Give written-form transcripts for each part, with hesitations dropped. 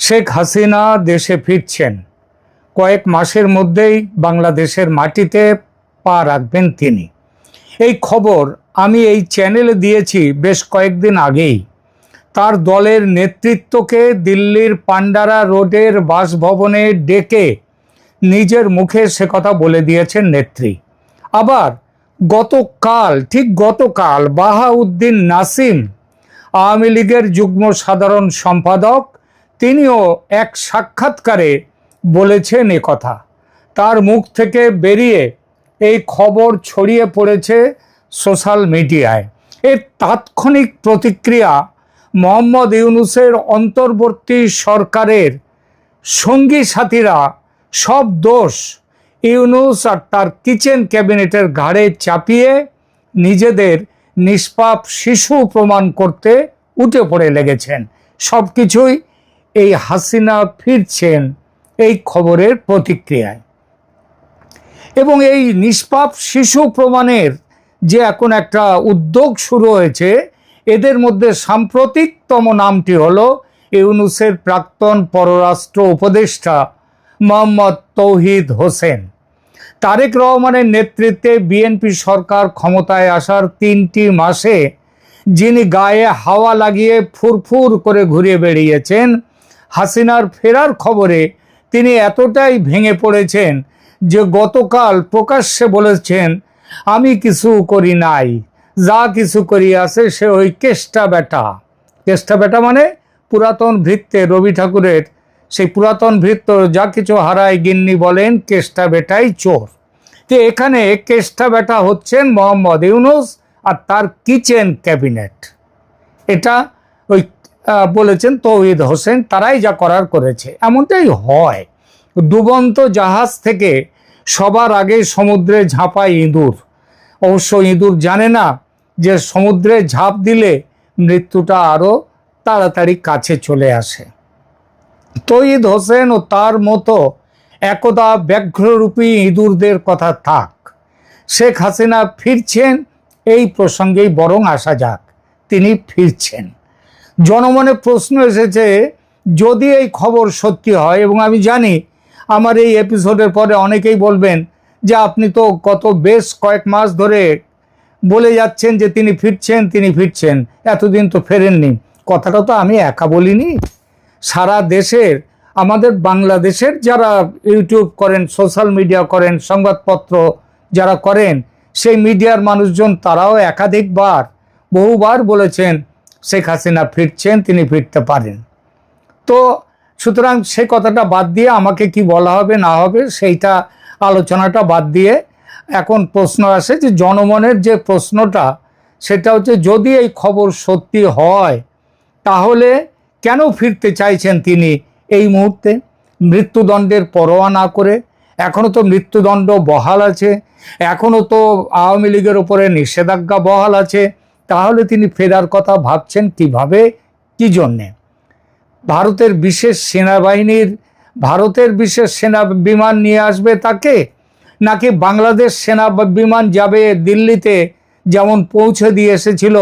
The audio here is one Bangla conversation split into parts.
শেখ হাসিনা দেশে ফিরছেন। কয়েক মাসের মধ্যেই বাংলাদেশের মাটিতে পা রাখবেন তিনি। এই খবর আমি এই চ্যানেলে দিয়েছি বেশ কয়েকদিন আগেই। তার দলের নেতৃত্বকে দিল্লির পান্ডারা রোডের বাসভবনে ডেকে নিজের মুখে সে কথা বলে দিয়েছেন নেত্রী। আবার গতকাল বাহাউদ্দিন নাসিম, আওয়ামী লীগের যুগ্ম সাধারণ সম্পাদক, তিনিও এক সাক্ষাৎকারে বলেছেন এ কথা। তার মুখ থেকে বেরিয়ে এই খবর ছড়িয়ে পড়েছে সোশ্যাল মিডিয়ায়। এর তাৎক্ষণিক প্রতিক্রিয়া মোহাম্মদ ইউনূসের অন্তর্বর্তী সরকারের সঙ্গী সাথীরা সব দোষ ইউনূস আর তার কিচেন ক্যাবিনেটের ঘাড়ে চাপিয়ে নিজেদের নিষ্পাপ শিশু প্রমাণ করতে উঠে পড়ে লেগেছেন। সব কিছুই এই হাসিনা ফিরছেন এই খবরের প্রতিক্রিয়ায়। এবং এই নিষ্পাপ শিশু প্রমাণের যে এখন একটা উদ্যোগ শুরু হয়েছে, এদের মধ্যে সাম্প্রতিকতম নামটি হলো ইউনূসের প্রাক্তন পররাষ্ট্র উপদেষ্টা মোহাম্মদ তৌহিদ হোসেন। তারেক রহমানের নেতৃত্বে বিএনপি সরকার ক্ষমতায় আসার 3টি মাসে যিনি গায়ে হাওয়া লাগিয়ে ফুরফুর করে ঘুরে বেরিয়েছেন, হাসিনার ফেরার খবরে তিনি এতটাই ভেঙে পড়েছেন যে গতকাল প্রকাশ্যে বলেছেন, আমি কিছু করি নাই, যা কিছু করিয়াছে সে ওই কেষ্টা বেটা মানে পুরাতন ভৃত্যে রবি ঠাকুরের সেই পুরাতন ভৃত্য যা কিছু হারায় গিন্নি বলেন কেষ্টা বেটাই চোর। তো এখানে কেষ্টা বেটা হচ্ছেন মোহাম্মদ ইউনূস আর তার কিচেন ক্যাবিনেট। এটা ওই বলেছেন তৌহিদ হোসেন, তারাই যা করার করেছে। এমনটাই হয়। ডুবন্ত জাহাজ থেকে সবার আগে সমুদ্রে ঝাঁপায় ইঁদুর। অবশ্য ইঁদুর জানে না যে সমুদ্রে ঝাঁপ দিলে মৃত্যুটা আরও তাড়াতাড়ি কাছে চলে আসে। তৌহিদ হোসেন ও তার মতো একদা ব্যাঘ্ররূপী ইঁদুরদের কথা থাক, শেখ হাসিনা ফিরছেন এই প্রসঙ্গেই বরং আসা যাক। তিনি ফিরছেন। জনমনে প্রশ্ন এসেছে, যদি এই খবর সত্যি হয়, এবং আমি জানি আমার এই এপিসোডের পরে অনেকেই বলবেন যে আপনি তো বেশ কয়েক মাস ধরে বলে যাচ্ছেন যে তিনি ফিরছেন, এতদিন তো ফেরেননি। কথাটা তো আমি একা বলিনি। সারা দেশের, আমাদের বাংলাদেশের যারা ইউটিউব করেন, সোশ্যাল মিডিয়া করেন, সংবাদপত্র যারা করেন, সেই মিডিয়ার মানুষজন তারাও একাধিকবার বহুবার বলেছেন শেখ হাসিনা ফিরছেন, তিনি ফিরতে পারেন। তো সুতরাং সে কথাটা বাদ দিয়ে আমাকে কি বলা হবে না হবে সেইটা আলোচনাটা বাদ দিয়ে এখন প্রশ্ন আসে যে জনমনের যে প্রশ্নটা, সেটা হচ্ছে যদি এই খবর সত্যি হয় তাহলে কেন ফিরতে চাইছেন তিনি এই মুহূর্তে মৃত্যুদণ্ডের পরোয়া না করে? এখনও তো মৃত্যুদণ্ড বহাল আছে, এখনও তো আওয়ামী লীগের উপরে নিষেধাজ্ঞা বহাল আছে। তাহলে তিনি ফেরার কথা ভাবছেন কিভাবে, কি জন্যে? ভারতের বিশেষ সেনা বিমান নিয়ে আসবে তাকে, নাকি বাংলাদেশ সেনা বিমান যাবে দিল্লিতে, যেমন পৌঁছে দিয়ে এসেছিল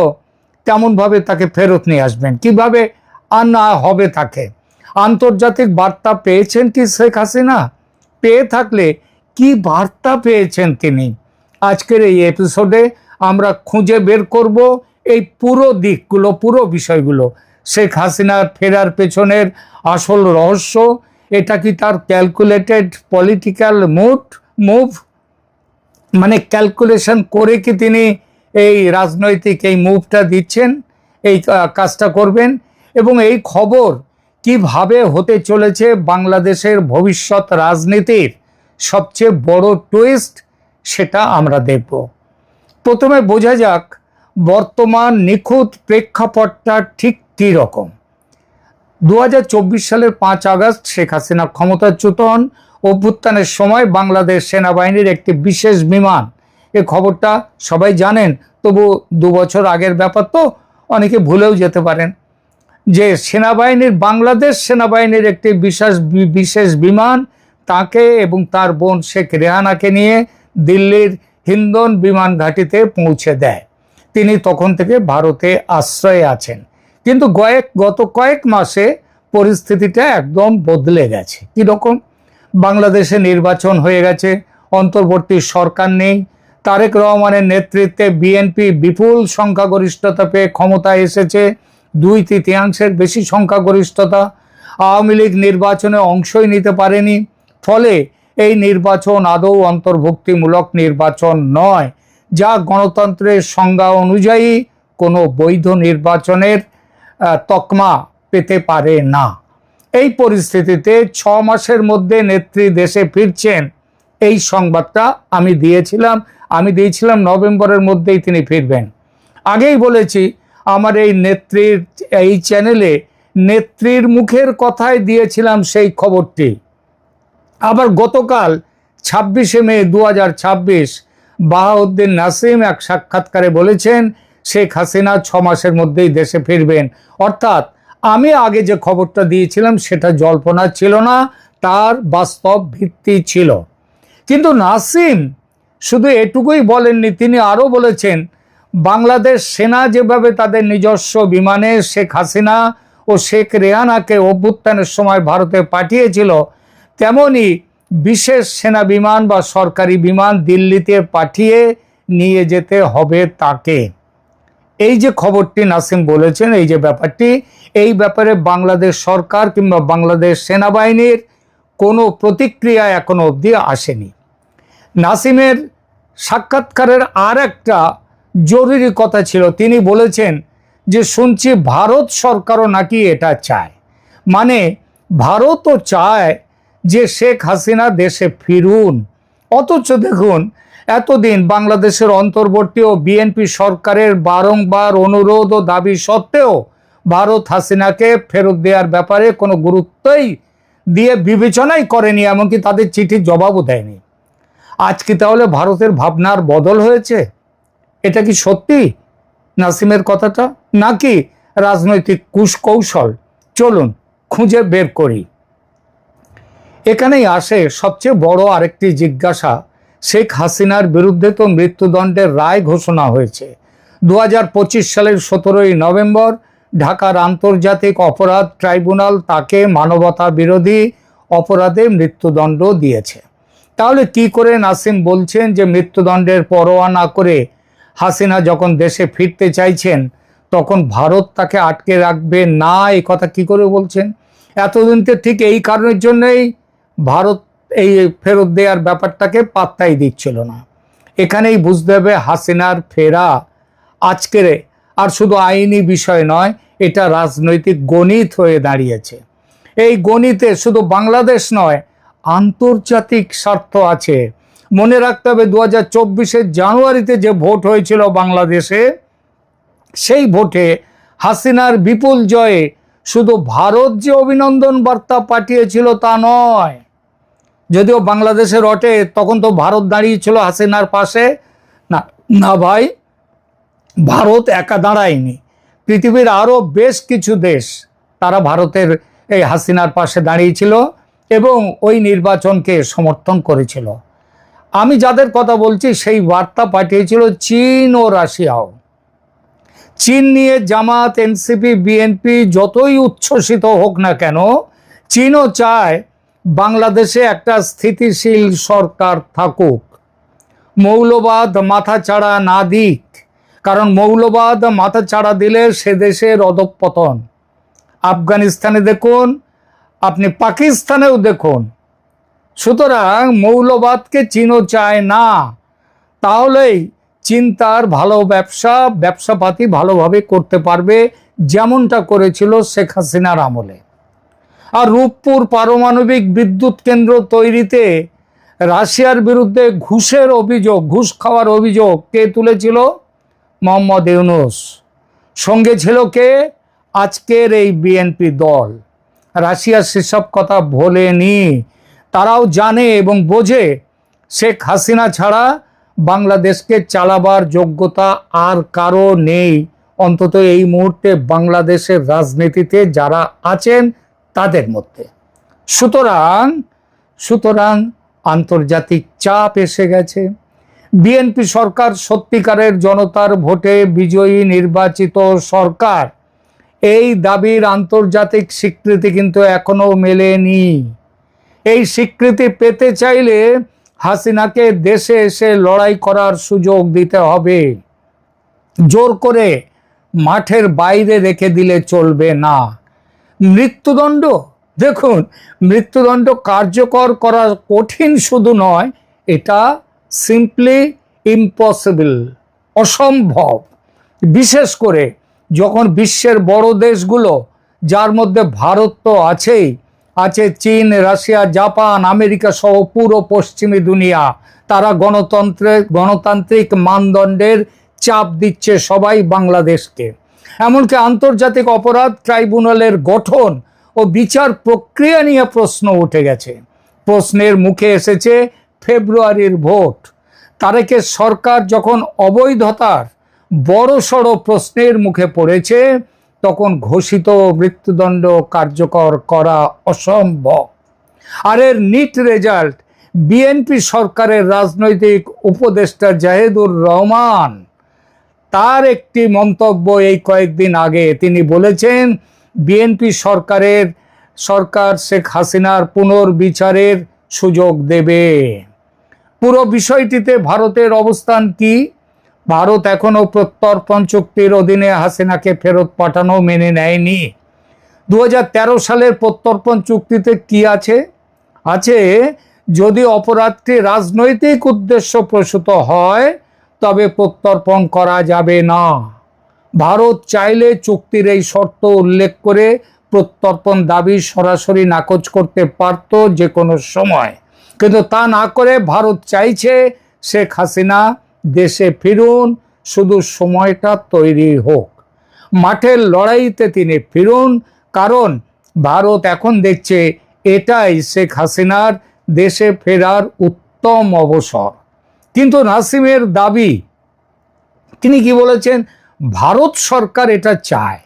তেমনভাবে তাকে ফেরত নিয়ে আসবেন? কিভাবে আনা হবে তাকে? আন্তর্জাতিক বার্তা পেয়েছেন কি শেখ হাসিনা? পেয়ে থাকলে কি বার্তা পেয়েছেন তিনি? আজকের এই এপিসোডে আমরা খুঁজে বের করব এই পুরো দিকগুলো, পুরো বিষয়গুলো। শেখ হাসিনার ফেরার পেছনের আসল রহস্য, এটা কি তার ক্যালকুলেটেড পলিটিক্যাল মুভ, মানে ক্যালকুলেশন করে কি তিনি এই রাজনৈতিক এই মুভটা দিচ্ছেন, এই কাজটা করবেন? এবং এই খবর কিভাবে হতে চলেছে বাংলাদেশের ভবিষ্যৎ রাজনীতির সবচেয়ে বড় টুইস্ট, সেটা আমরা দেখব। প্রথমে বোঝা যাক বর্তমান নিখুঁত প্রেক্ষাপটটা ঠিক কী রকম। 2024 সালের 5 আগস্ট শেখ হাসিনা ক্ষমতাচ্যুত হন। অভ্যুত্থানের সময় বাংলাদেশ সেনাবাহিনীর একটি বিশেষ বিমান, এ খবরটা সবাই জানেন, তবু 2 বছর আগের ব্যাপার তো অনেকে ভুলেও যেতে পারেন, যে বাংলাদেশ সেনাবাহিনীর একটি বিশেষ বিমান তাকে এবং তার বোন শেখ রেহানাকে নিয়ে দিল্লির হিন্দন বিমান ঘাঁটিতে পৌঁছে দেয়। তিনি তখন থেকে ভারতে আশ্রয়ে আছেন। কিন্তু গত কয়েক মাসে পরিস্থিতিটা একদম বদলে গেছে। কীরকম? বাংলাদেশে নির্বাচন হয়ে গেছে, অন্তর্বর্তী সরকার নেই, তারেক রহমানের নেতৃত্বে বিএনপি বিপুল সংখ্যাগরিষ্ঠতা পেয়ে ক্ষমতায় এসেছে, 2/3 বেশি সংখ্যাগরিষ্ঠতা। আওয়ামী লীগ নির্বাচনে অংশই নিতে পারেনি, ফলে এই নির্বাচন আদৌ অন্তর্ভুক্তিমূলক নির্বাচন নয়, যা গণতন্ত্রের সংজ্ঞা অনুযায়ী কোনো বৈধ নির্বাচনের তকমা পেতে পারে না। এই পরিস্থিতিতে 6 মাসের মধ্যে নেত্রী দেশে ফিরছেন, এই সংবাদটা আমি দিয়েছিলাম নভেম্বরের মধ্যেই তিনি ফিরবেন। আগেই বলেছি, আমার এই নেত্রীর এই চ্যানেলে নেত্রীর মুখের কথায় দিয়েছিলাম সেই খবরটি। আবার গতকাল 26শে মে 2026 বাহাউদ্দিন নাসিম এক সাক্ষাৎকারে বলেছেন শেখ হাসিনা 6 মাসের মধ্যেই দেশে ফিরবেন। অর্থাৎ আমি আগে যে খবরটা দিয়েছিলাম সেটা জল্পনা ছিল না, তার বাস্তব ভিত্তি ছিল। কিন্তু নাসিম শুধু এটুকুই বলেননি, তিনি আরও বলেছেন বাংলাদেশ সেনা যেভাবে তাদের নিজস্ব বিমানে শেখ হাসিনা ও শেখ রেহানাকে অভ্যুত্থানের সময় ভারতে পাঠিয়েছিল, তেমনি বিশেষ সেনা বিমান বা সরকারি বিমান দিল্লিতে পাঠিয়ে নিয়ে যেতে হবে তাকে। এই যে খবরটি নাসিম বলেছেন, এই যে ব্যাপারটি, এই ব্যাপারে বাংলাদেশ সরকার কিংবা বাংলাদেশ সেনাবাহিনীর কোনো প্রতিক্রিয়া এখনো অবধি আসেনি। নাসিমের সাক্ষাৎকারের আর একটা জরুরি কথা ছিল, তিনি বলেছেন যে শুনছি ভারত সরকারও নাকি এটা চায়, মানে ভারতও চায় যে শেখ হাসিনা দেশে ফিরুন। অথচ দেখুন, এতদিন বাংলাদেশের অন্তর্বর্তী ও বিএনপি সরকারের বারংবার অনুরোধ ও দাবি সত্ত্বেও ভারত হাসিনাকে ফেরত দেওয়ার ব্যাপারে কোনো গুরুত্বই দিয়ে বিবেচনাই করেনি, এমনকি তাদের চিঠির জবাবও দেয়নি। আজ কি তাহলে ভারতের ভাবনার বদল হয়েছে? এটা কি সত্যি নাসিমের কথাটা, নাকি রাজনৈতিক কুশকৌশল? চলুন খুঁজে বের করি। এখানেই আসে সবচেয়ে বড় আরেকটি জিজ্ঞাসা। শেখ হাসিনার বিরুদ্ধে তো মৃত্যুদণ্ডের রায় ঘোষণা হয়েছে। 2025 সালের 17ই নভেম্বর ঢাকার আন্তর্জাতিক অপরাধ ট্রাইব্যুনাল তাকে মানবতা বিরোধী অপরাধে মৃত্যুদণ্ড দিয়েছে। তাহলে কি করে নাসিম বলছেন যে মৃত্যুদণ্ডের পরোয়া না করে হাসিনা যখন দেশে ফিরতে চাইছেন তখন ভারত তাকে আটকে রাখবে না? এই কথা কি করে বলছেন? এতদিন তো ঠিক এই কারণের জন্যই ভারত এই ফেরত দেওয়ার ব্যাপারটাকে পাত্তাই দিচ্ছিল না। এখানেই বুঝতে হবে হাসিনার ফেরা আজকের আর শুধু আইনি বিষয় নয়, এটা রাজনৈতিক গণিত হয়ে দাঁড়িয়েছে। এই গণিতে শুধু বাংলাদেশ নয়, আন্তর্জাতিক স্বার্থ আছে। মনে রাখতে হবে 2024 জানুয়ারিতে যে ভোট হয়েছিল বাংলাদেশে, সেই ভোটে হাসিনার বিপুল জয়ে শুধু ভারত যে অভিনন্দন বার্তা পাঠিয়েছিল তা নয়। যদিও বাংলাদেশে রটে, তখন তো ভারত দাঁড়িয়েছিল হাসিনার পাশে। না না ভাই, ভারত একা দাঁড়ায়নি, পৃথিবীর আরও বেশ কিছু দেশ তারা ভারতের এই হাসিনার পাশে দাঁড়িয়েছিল এবং ওই নির্বাচনকে সমর্থন করেছিল। আমি যাদের কথা বলছি সেই বার্তা পাঠিয়েছিল চীন ও রাশিয়াও। চীন নিয়ে জামাত, এনসিপি, বিএনপি যতই উচ্ছ্বসিত হোক না কেন, চীনও চায় বাংলাদেশে একটা স্থিতিশীল সরকার থাকুক, মৌলবাদ মাথাচাড়া না দিক। কারণ মৌলবাদ মাথাচাড়া দিলে সে দেশের অধঃপতন। আফগানিস্তানে দেখুন, আপনি পাকিস্তানেও দেখুন। সুতরাং মৌলবাদকে চীনও চায় না। তাহলেই চীন তার ভালো ব্যবসাপাতি ভালোভাবে করতে পারবে, যেমনটা করেছিল শেখ হাসিনার আমলে। আর রূপপুর পারমাণবিক বিদ্যুৎ কেন্দ্র তৈরিতে রাশিয়ার বিরুদ্ধে ঘুষ খাওয়ার অভিযোগ কে তুলেছিল? মোহাম্মদ ইউনূস। সঙ্গে ছিল কে? আজকের এই বিএনপি দল। রাশিয়া সেসব কথা ভোলেনি। তারাও জানে এবং বোঝে শেখ হাসিনা ছাড়া বাংলাদেশকে চালাবার যোগ্যতা আর কারো নেই, অন্তত এই মুহূর্তে বাংলাদেশের রাজনীতিতে যারা আছেন তাদের মধ্যে। সুতরাং আন্তর্জাতিক চাপ এসে গেছে। বিএনপি সরকার সত্যিকারের জনতার ভোটে বিজয়ী নির্বাচিত সরকার। এই দাবির আন্তর্জাতিক স্বীকৃতি কিন্তু এখনো মেলেনি। এই স্বীকৃতি পেতে চাইলে হাসিনাকে দেশে এসে লড়াই করার সুযোগ দিতে হবে। জোর করে মাঠের বাইরে রেখে দিলে চলবে না। মৃত্যুদণ্ড, দেখুন, মৃত্যুদণ্ড কার্যকর করা কঠিন শুধু নয়, এটা সিম্পলি ইম্পসিবল, অসম্ভব। বিশেষ করে যখন বিশ্বের বড় দেশগুলো, যার মধ্যে ভারত তো আছেই, আছে চীন, রাশিয়া, জাপান, আমেরিকা সহ পুরো পশ্চিমী দুনিয়া, তারা গণতান্ত্রিক মানদণ্ডের চাপ দিচ্ছে সবাই বাংলাদেশকে। এমনকি আন্তর্জাতিক অপরাধ ট্রাইব্যুনালের গঠন ও বিচার প্রক্রিয়া নিয়ে প্রশ্ন উঠে গেছে। প্রশ্নের মুখে এসেছে ফেব্রুয়ারির ভোট। তারেকের সরকার যখন অবৈধতার বড়সড় প্রশ্নের মুখে পড়েছে, তখন ঘোষিত মৃত্যুদণ্ড কার্যকর করা অসম্ভব। আর এর নিট রেজাল্ট, বিএনপি সরকারের রাজনৈতিক উপদেষ্টা জাহিদুর রহমান, তার একটি মন্তব্য এই কয়েকদিন আগে তিনি বলেছেন, বিএনপি সরকার শেখ হাসিনার পুনর্বিচারের সুযোগ দেবে। পুরো বিষয়টিতে ভারতের অবস্থান কি? ভারত এখনো প্রত্যর্পণ চুক্তির অধীনে হাসিনাকে ফেরত পাঠানো মেনে নেয়নি। 2013 সালের প্রত্যর্পণ চুক্তিতে কি আছে? যদি অপরাধটি রাজনৈতিক উদ্দেশ্য প্রসূত হয় তবে প্রত্যর্পণ করা যাবে না। ভারত চাইলে চুক্তির এই শর্ত উল্লেখ করে প্রত্যর্পণ দাবি সরাসরি নাকচ করতে পারত যে কোনো সময়, কিন্তু তা না করে ভারত চাইছে শেখ হাসিনা দেশে ফিরুন, শুধু সময়টা তৈরি হোক, মাঠের লড়াইতে তিনি ফিরুন। কারণ ভারত এখন দেখছে এটাই শেখ হাসিনার দেশে ফেরার উত্তম অবসর। কিন্তু নাসিমের দাবি, তিনি কি বলেছেন, ভারত সরকার এটা চায়।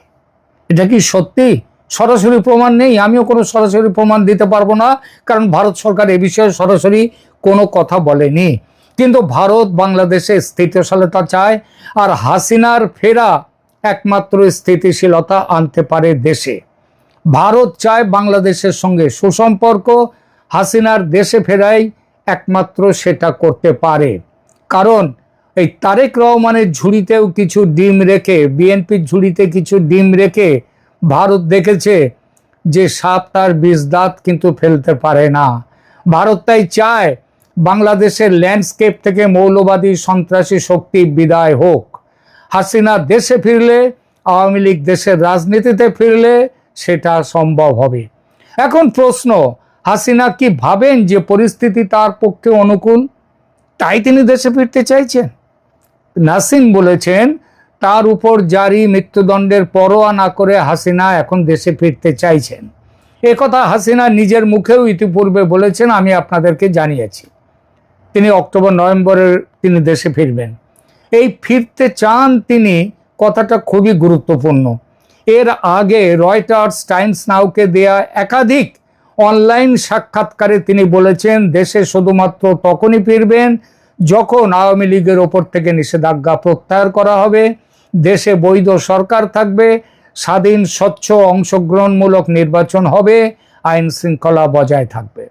এটা কি সত্যি? সরাসরি প্রমাণ নেই, আমিও কোনো সরাসরি প্রমাণ দিতে পারবো না, কারণ ভারত সরকার এ বিষয়ে সরাসরি কোনো কথা বলেনি। কিন্তু ভারত বাংলাদেশে স্থিতিশীলতা চায়, আর হাসিনার ফেরা একমাত্র স্থিতিশীলতা আনতে পারে দেশে। ভারত চায় বাংলাদেশের সঙ্গে সুসম্পর্ক, হাসিনার দেশে ফেরাই একমাত্র সেটা করতে পারে। কারণ এই তারেক রহমানের ঝুড়িতেও কিছু ডিম রেখে, বিএনপির ঝুড়িতে কিছু ডিম রেখে ভারত দেখেছে যে সাপ তার বিষ দাঁত কিন্তু ফেলতে পারে না। ভারত তাই চায় বাংলাদেশের ল্যান্ডস্কেপ থেকে মৌলবাদী সন্ত্রাসী শক্তি বিদায় হোক। হাসিনা দেশে ফিরলে, আওয়ামী লীগ দেশের রাজনীতিতে ফিরলে সেটা সম্ভব হবে। এখন প্রশ্ন, হাসিনা কি ভাবেন যে পরিস্থিতি তার পক্ষে অনুকূল, তাই তিনি দেশে ফিরতে চাইছেন? নাসিম বলেছেন, তার উপর জারি মৃত্যুদণ্ডের পরোয়া না করে হাসিনা এখন দেশে ফিরতে চাইছেন। একথা হাসিনা নিজের মুখেও ইতিপূর্বে বলেছেন, আমি আপনাদেরকে জানিয়েছি। তিনি অক্টোবর-নভেম্বরে তিনি দেশে ফিরবেন। এই ফিরতে চান তিনি, কথাটা খুবই গুরুত্বপূর্ণ। এর আগে রয়টার্স, টাইমস নাওকে দেয়া একাধিক অনলাইন সাক্ষাৎকারে তিনি বলেছেন, দেশে শুধুমাত্র তখনই ফিরবেন যখন আওয়ামী লীগের ওপর থেকে নিষেধাজ্ঞা প্রত্যাহার করা হবে, দেশে বৈধ সরকার থাকবে, স্বাধীন, স্বচ্ছ, অংশগ্রহণমূলক নির্বাচন হবে, আইন শৃঙ্খলা বজায় থাকবে।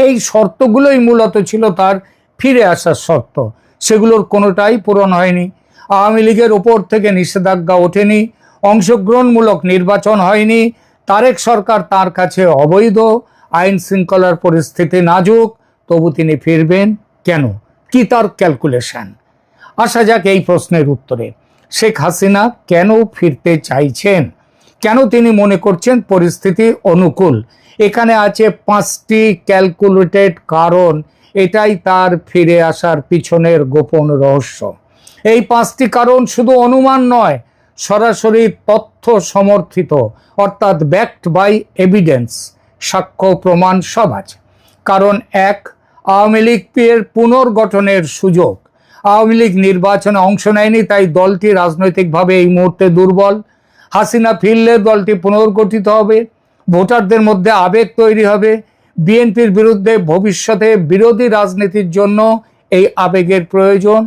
এই শর্তগুলোই মূলত ছিল তার ফিরে আসার শর্ত। সেগুলোর কোনোটাই পূরণ হয়নি। আওয়ামী লীগের ওপর থেকে নিষেধাজ্ঞা ওঠেনি, অংশগ্রহণমূলক নির্বাচন হয়নি, তারেক সরকার তার কাছে অবৈধ, আইন শৃঙ্খলার পরিস্থিতি নাজুক, তবু তিনি ফিরবেন কেন? কি তার ক্যালকুলেশন? আসা যাক এই প্রশ্নের উত্তরে। শেখ হাসিনা কেন ফিরতে চাইছেন? কেন তিনি মনে করছেন পরিস্থিতি অনুকূল? এখানে আছে 5টি ক্যালকুলেটেড কারণ। এটাই তার ফিরে আসার পিছনের গোপন রহস্য। এই 5টি কারণ শুধু অনুমান নয়, সরাসরি তথ্য সমর্থিত, অর্থাৎ ব্যাকড বাই এভিডেন্স, সাক্ষ্য প্রমাণ সব আছে। কারণ 1, আওয়ামী লীগের পুনর্গঠনের সুযোগ। আওয়ামী লীগ নির্বাচনে অংশ নেয়নি, তাই দলটি রাজনৈতিকভাবে এই মুহূর্তে দুর্বল। হাসিনা ফিরলে দলটি পুনর্গঠিত হবে, ভোটারদের মধ্যে আবেগ তৈরি হবে। বিএনপির বিরুদ্ধে ভবিষ্যতে বিরোধী রাজনীতির জন্য এই আবেগের প্রয়োজন।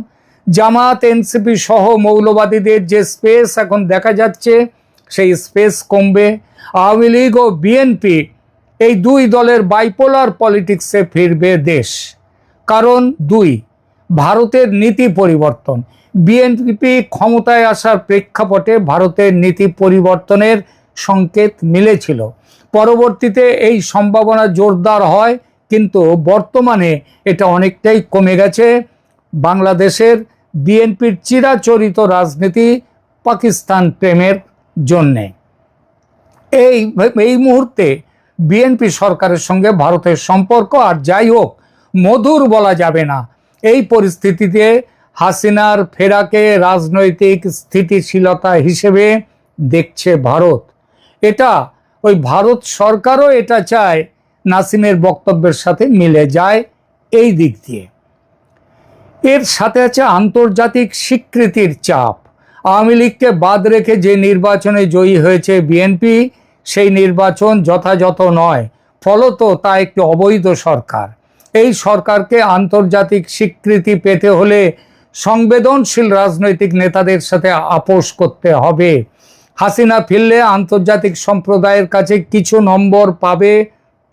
জামাত, এনসিপি সহ মৌলবাদীদের যে স্পেস এখন দেখা যাচ্ছে, সেই স্পেস কমবে। আওয়ামী লীগ ও বিএনপি এই দুই দলের বাইপোলার পলিটিক্সে ফিরবে দেশ। কারণ দুই, ভারতের নীতি পরিবর্তন। বিএনপি ক্ষমতায় আসার প্রেক্ষাপটে ভারতের নীতি পরিবর্তনের সংকেত মিলেছিল। পরবর্তীতে এই সম্ভাবনা জোরদার হয়, কিন্তু বর্তমানে এটা অনেকটাই কমে গেছে। বাংলাদেশের বিএনপির চিরাচরিত রাজনীতি পাকিস্তান প্রেমের জন্যে এই মুহূর্তে বিএনপি সরকারের সঙ্গে ভারতের সম্পর্ক আর যাই হোক মধুর বলা যাবে না। এই পরিস্থিতিতে হাসিনার ফেরাকে রাজনৈতিক স্থিতিশীলতা হিসেবে দেখছে ভারত। এটা ওই ভারত সরকারও এটা চায় নাসিমের বক্তব্যের সাথে মিলে যায় এই দিক দিয়ে। এর সাথে আছে আন্তর্জাতিক স্বীকৃতির চাপ। আওয়ামী লীগকে বাদ রেখে যে নির্বাচনে জয়ী হয়েছে বিএনপি, সেই নির্বাচন যথাযথ নয়, ফলত তা একটি অবৈধ সরকার। এই সরকারকে আন্তর্জাতিক স্বীকৃতি পেতে হলে সংবেদনশীল রাজনৈতিক নেতাদের সাথে আপোষ করতে হবে। হাসিনা ফিরলে আন্তর্জাতিক সম্প্রদায়ের কাছে কিছু নম্বর পাবে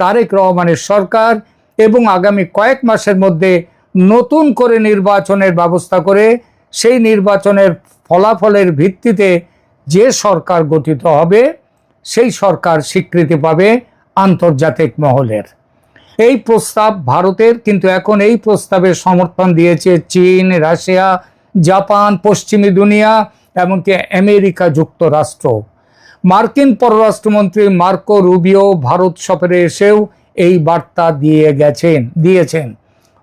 তারেক রহমানের সরকার, এবং আগামী কয়েক মাসের মধ্যে নতুন করে নির্বাচনের ব্যবস্থা করে সেই নির্বাচনের ফলাফলের ভিত্তিতে যে সরকার গঠিত হবে সেই সরকার স্বীকৃতি পাবে আন্তর্জাতিক মহলের। এই প্রস্তাব ভারতের, কিন্তু এখন এই প্রস্তাবে সমর্থন দিয়েছে চীন, রাশিয়া, জাপান, পশ্চিমী দুনিয়া, এমনকি আমেরিকা যুক্তরাষ্ট্র। মার্কিন পররাষ্ট্রমন্ত্রী মার্কো রুবিও ভারত সফরে এসেও এই বার্তা দিয়েছেন।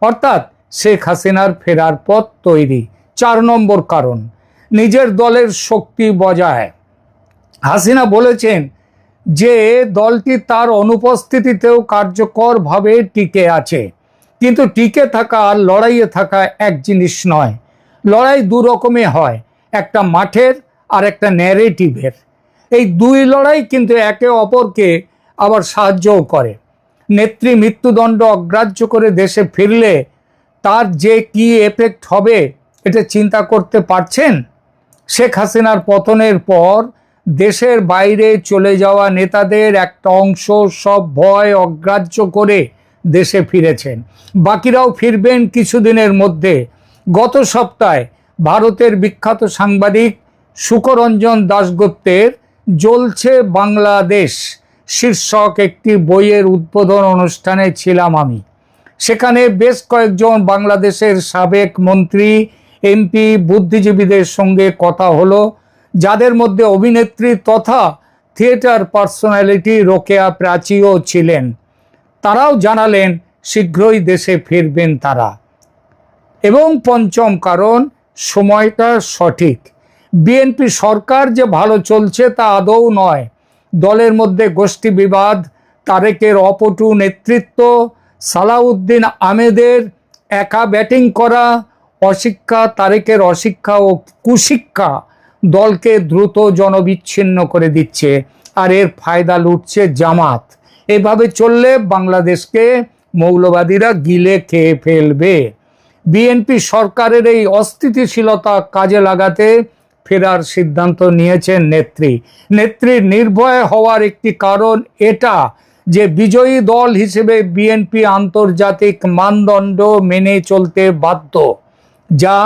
অর্থাৎ শেখ হাসিনার ফেরার পথ তৈরি। 4 নম্বর কারণ, নিজের দলের শক্তি বজায়। হাসিনা বলেছেন যে দলটি তার অনুপস্থিতিতেও কার্যকরভাবে টিকে আছে, কিন্তু টিকে থাকা আর লড়াইয়ে থাকা এক জিনিস নয়। লড়াই দু রকমে হয়, একটা মাঠের আর একটা ন্যারেটিভের। এই দুই লড়াই কিন্তু একে অপরকে আবার সাহায্যও করে। নেত্রী মৃত্যুদণ্ড অগ্রাহ্য করে দেশে ফিরলে তার যে কি এফেক্ট হবে এটা চিন্তা করতে পারছেন? শেখ হাসিনার পতনের পর দেশের বাইরে চলে যাওয়া নেতাদের একটা অংশ সব ভয় অগ্রাহ্য করে দেশে ফিরেছেন, বাকিরাও ফিরবেন কিছুদিনের মধ্যে। গত সপ্তাহে ভারতের বিখ্যাত সাংবাদিক সুকরঞ্জন দাশগুপ্তের জ্বলছে বাংলাদেশ শীর্ষক একটি বইয়ের উদ্বোধন অনুষ্ঠানে ছিলাম আমি। সেখানে বেশ কয়েকজন বাংলাদেশের সাবেক মন্ত্রী, এমপি, বুদ্ধিজীবীদের সঙ্গে কথা হলো, যাদের মধ্যে অভিনেত্রী তথা থিয়েটার পার্সোনালিটি রোকেয়া প্রাচীও ছিলেন। তারাও জানালেন শীঘ্রই দেশে ফিরবেন তারা। এবং পঞ্চম কারণ, সময়টা সঠিক। বিএনপি সরকার যে ভালো চলছে তা আদৌ নয়। দলের মধ্যে গোষ্ঠী বিবাদ, তারেকের অপটু নেতৃত্ব, সালাউদ্দিন আহমেদের একা ব্যাটিং করা, অশিক্ষা, তারেকের অশিক্ষা ও কুশিক্ষা দলকে দ্রুত জনবিচ্ছিন্ন করে দিচ্ছে, আর এর ফায়দা লুটছে জামাত। এভাবে চললে বাংলাদেশকে মৌলবাদীরা গিলে খেয়ে ফেলবে। বিএনপি সরকারের এই অস্থিতিশীলতা কাজে লাগাতে ফেরার সিদ্ধান্ত নিয়েছেন নেত্রীর নির্ভয় হওয়ার একটি কারণ এটা যে বিজয়ী দল হিসেবে বিএনপি আন্তর্জাতিক মানদণ্ড মেনে চলতে বাধ্য, যা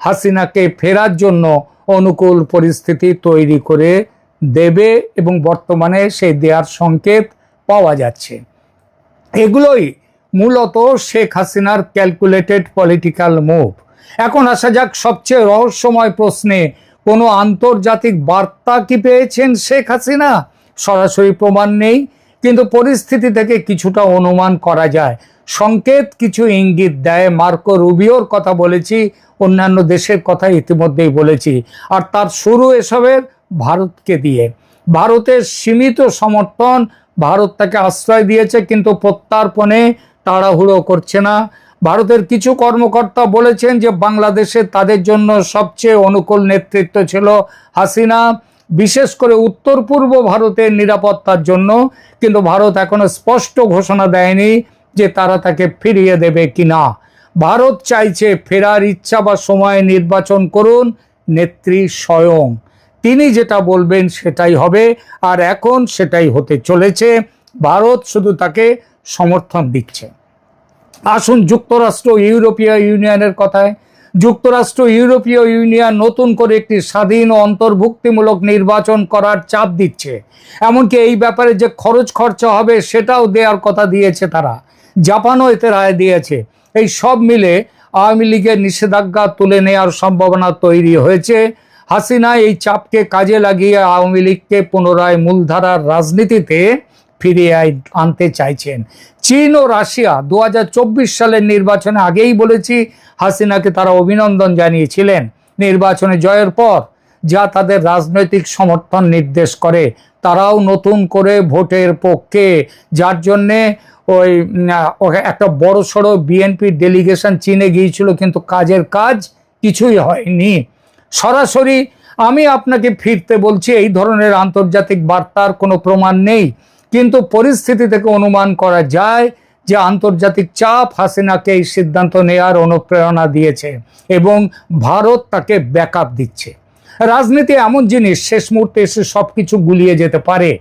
হাসিনাকে ফেরার জন্য অনুকূল পরিস্থিতি তৈরি করে দেবে, এবং বর্তমানে সেই দেওয়ার সংকেত পাওয়া যাচ্ছে। এগুলোই মূলত শেখ হাসিনার ক্যালকুলেটেড পলিটিক্যাল মুভ। এখন আসা যাক সবচেয়ে রহস্যময় প্রশ্নে, কোনো আন্তর্জাতিক বার্তা কি পেয়েছেন শেখ হাসিনা? সরাসরি প্রমাণ নেই, কিন্তু পরিস্থিতি থেকে কিছুটা অনুমান করা যায়। সংকেত কিছু ইঙ্গিত দেয়। মার্কো রুবিওর কথা বলেছি, অন্যান্য দেশের কথা ইতিমধ্যেই বলেছি, আর তার শুরু এসবের ভারতকে দিয়ে। ভারতের সীমিত সমর্থন, ভারত তাকে আশ্রয় দিয়েছে কিন্তু প্রত্যর্পণে তাড়াহুড়ো করছে না। ভারতের কিছু কর্মকর্তা বলেছেন যে বাংলাদেশে তাদের জন্য সবচেয়ে অনুকূল নেতৃত্ব ছিল হাসিনা, বিশেষ করে উত্তর পূর্ব ভারতের নিরাপত্তার জন্য, কিন্তু ভারত এখনো স্পষ্ট ঘোষণা দেয়নি যে তারা তাকে ফিরিয়ে দেবে কিনা। ভারত চাইছে ফেরার ইচ্ছা বা সময় নির্বাচন করুন নেত্রী স্বয়ং। তিনি যেটা বলবেন সেটাই হবে, আর এখন সেটাই হতে চলেছে। ভারত শুধু তাকে সমর্থন দিচ্ছে। আসুন যুক্তরাষ্ট্র ইউরোপীয় ইউনিয়নের কথায়। যুক্তরাষ্ট্র ইউরোপীয় ইউনিয়ন নতুন করে একটি স্বাধীন ও অন্তর্ভুক্তিমূলক নির্বাচন করার চাপ দিচ্ছে। এমনকি এই ব্যাপারে যে খরচা হবে সেটাও দেওয়ার কথা দিয়েছে তারা। জাপানও এতে রায় দিয়েছে। এই সব মিলে আওয়ামী লীগের নিষেধাজ্ঞা তুলে নেওয়ার সম্ভাবনা তৈরি হয়েছে। হাসিনা এই চাপকে কাজে লাগিয়ে আওয়ামী লীগকে পুনরায় মূলধারার রাজনীতিতে ফিরিয়ে আনতে চাইছেন। চীন ও রাশিয়া 2024 সালের নির্বাচনে আগেই বলেছি হাসিনাকে তারা অভিনন্দন জানিয়েছিলেন নির্বাচনে জয়ের পর, যা তাদের রাজনৈতিক সমর্থন নির্দেশ করে। তারাও নতুন করে ভোটের পক্ষে, যার জন্যে ওই একটা বড় সড়ো বিএনপি ডেলিগেশন চীনে গিয়েছিল, কিন্তু কাজের কাজ কিছুই হয়নি। সরাসরি আমি আপনাকে ফিরতে বলছি, এই ধরনের আন্তর্জাতিক বার্তার কোনো প্রমাণ নেই, কিন্তু পরিস্থিতি থেকে অনুমান করা যায় যে আন্তর্জাতিক চাপ হাসিনাকে এই সিদ্ধান্ত নেওয়ার অনুপ্রেরণা দিয়েছে এবং ভারত তাকে ব্যাকআপ দিচ্ছে। রাজনীতি এমন জিনিস, শেষ মুহূর্তে এসে সবকিছু গুলিয়ে যেতে পারে।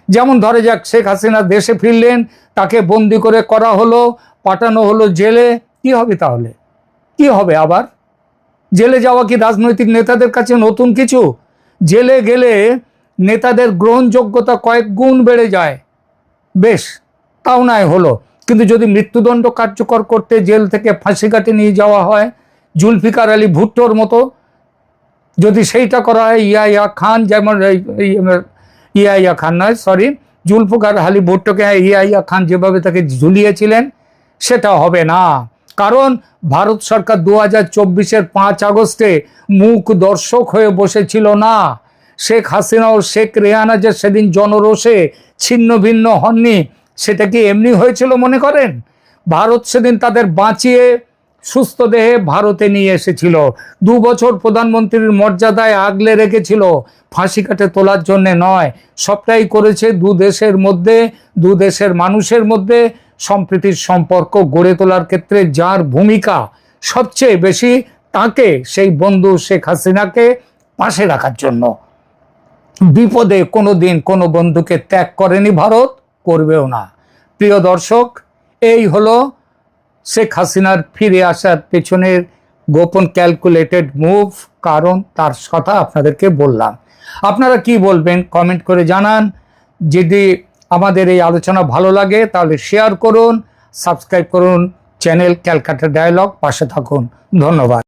যেমন ধরে যাক, শেখ হাসিনা দেশে ফিরলেন, তাকে বন্দি করে করা হলো, পাঠানো হলো জেলে। কি হবে তাহলে? কি হবে আবার? জেলে যাওয়া কি রাজনৈতিক নেতাদের কাছে নতুন কিছু? জেলে গেলে নেতাদের গ্রহণযোগ্যতা কয়েক গুণ বেড়ে যায়। বেশ, তাও নয় হলো, কিন্তু যদি মৃত্যুদণ্ড কার্যকর করতে জেল থেকে ফাঁসি কাটে নিয়ে যাওয়া হয়, জুলফিকার আলী ভুট্টোর মতো যদি সেইটা করা হয়, ইয়াহিয়া খান, যেমন ইয়াহিয়া খান নয়, সরি, জুলফিকার আলী ভুট্টোকে ইয়াহিয়া খান যেভাবে তাকে ঝুলিয়েছিলেন, সেটা হবে না। কারণ ভারত সরকার 2024-এর 5 আগস্টে মূক দর্শক হয়ে বসেছিল না। শেখ হাসিনা ও শেখ রেহানা যে সেদিন জনরোষে ছিন্ন ভিন্ন হননি, সেটা কি এমনি হয়েছিল মনে করেন? ভারত সেদিন তাদের বাঁচিয়ে সুস্থ দেহে ভারতে নিয়ে এসেছিল। 2 বছর প্রধানমন্ত্রীর মর্যাদায় আগলে রেখেছিল, ফাঁসি কাটে তোলার জন্য নয়। সবটাই করেছে দু দেশের মানুষের মধ্যে সম্প্রীতির সম্পর্ক গড়ে তোলার ক্ষেত্রে যার ভূমিকা সবচেয়ে বেশি, তাকে, সেই বন্ধু শেখ হাসিনাকে পাশে রাখার জন্য। বিপদে কোনোদিন কোনো বন্ধুকে ত্যাগ করেনি ভারত, করবেও না। প্রিয় দর্শক, এই হলো শেখ হাসিনার ফিরে আসার পেছনের গোপন ক্যালকুলেটেড মুভ, কারণ তার কথা আপনাদেরকে বললাম। আপনারা কি বলবেন কমেন্ট করে জানান। যদি আমাদের এই আলোচনা ভালো লাগে তাহলে শেয়ার করুন, সাবস্ক্রাইব করুন চ্যানেল ক্যালকাটা ডায়ালগ, পাশে থাকুন। ধন্যবাদ।